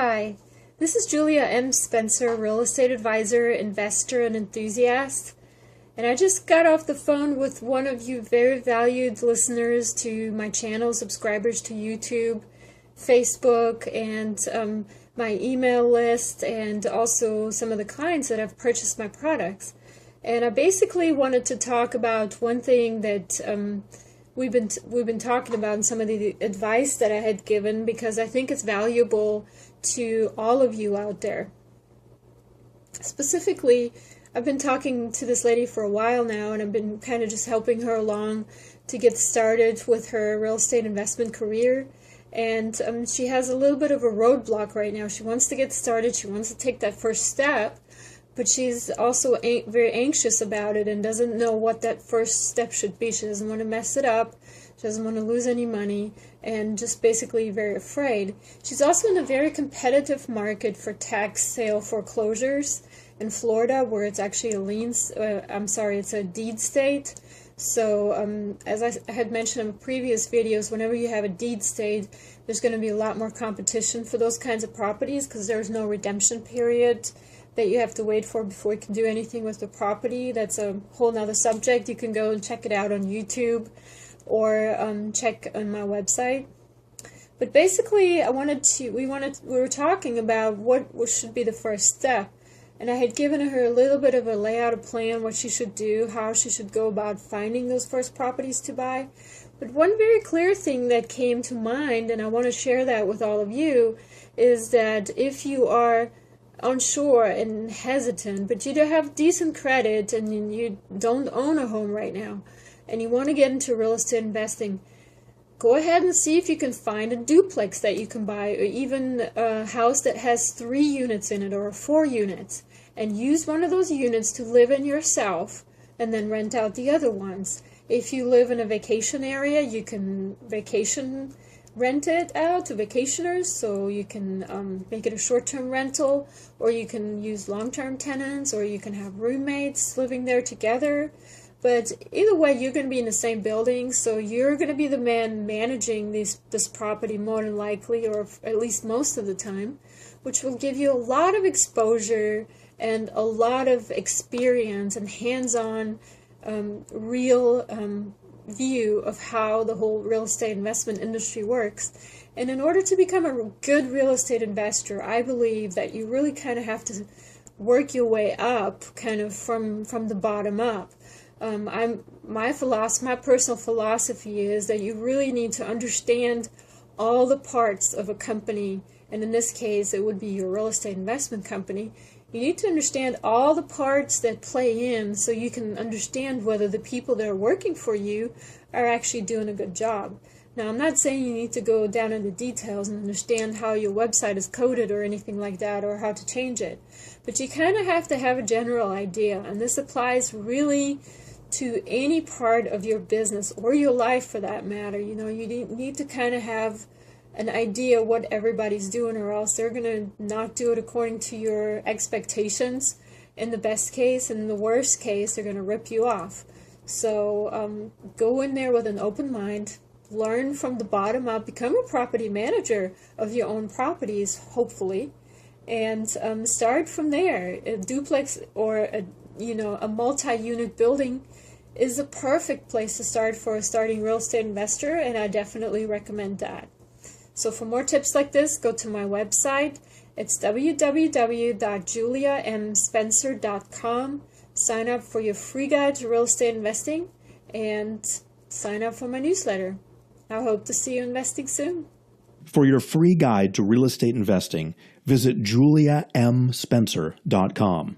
Hi, this is Julia M. Spencer, real estate advisor, investor, and enthusiast. And I just got off the phone with one of you very valued listeners to my channel, subscribers to YouTube, Facebook, and my email list, and also some of the clients that have purchased my products. And I basically wanted to talk about one thing that we've been talking about and some of the advice that I had given, because I think it's valuable to all of you out there. Specifically, I've been talking to this lady for a while now, and I've been kind of just helping her along to get started with her real estate investment career. And she has a little bit of a roadblock right now. She wants to get started. She wants to take that first step, but she's also very anxious about it and doesn't know what that first step should be. She doesn't want to mess it up. She doesn't want to lose any money, and just basically very afraid. She's also in a very competitive market for tax sale foreclosures in Florida, where it's actually it's a deed state. So as I had mentioned in previous videos, whenever you have a deed state, there's going to be a lot more competition for those kinds of properties, because there's no redemption period that you have to wait for before you can do anything with the property. That's a whole nother subject. You can go and check it out on YouTube or check on my website. But basically, we were talking about what should be the first step. And I had given her a little bit of a layout, a plan, what she should do, how she should go about finding those first properties to buy. But one very clear thing that came to mind, and I want to share that with all of you, is that if you are unsure and hesitant, but you do have decent credit and you don't own a home right now, and you want to get into real estate investing, go ahead and see if you can find a duplex that you can buy, or even a house that has 3 units in it or 4 units, and use one of those units to live in yourself and then rent out the other ones. If you live in a vacation area, you can rent it out to vacationers, so you can make it a short-term rental, or you can use long-term tenants, or you can have roommates living there together. But either way, you're going to be in the same building, so you're going to be the man managing this property more than likely, or at least most of the time, which will give you a lot of exposure and a lot of experience and hands-on real view of how the whole real estate investment industry works. And in order to become a good real estate investor, I believe that you really kind of have to work your way up, kind of from the bottom up. My personal philosophy is that you really need to understand all the parts of a company, and in this case it would be your real estate investment company. You need to understand all the parts that play in, so you can understand whether the people that are working for you are actually doing a good job. Now, I'm not saying you need to go down into details and understand how your website is coded or anything like that, or how to change it, but you kind of have to have a general idea, and this applies really to any part of your business or your life for that matter. You know, you need to kind of have an idea what everybody's doing, or else they're going to not do it according to your expectations in the best case, and in the worst case they're going to rip you off. So go in there with an open mind, learn from the bottom up, become a property manager of your own properties, hopefully, and start from there. A duplex or a multi-unit building is a perfect place to start for a starting real estate investor, and I definitely recommend that. So for more tips like this, go to my website. It's www.juliamspencer.com. Sign up for your free guide to real estate investing, and sign up for my newsletter. I hope to see you investing soon. For your free guide to real estate investing, visit juliamspencer.com.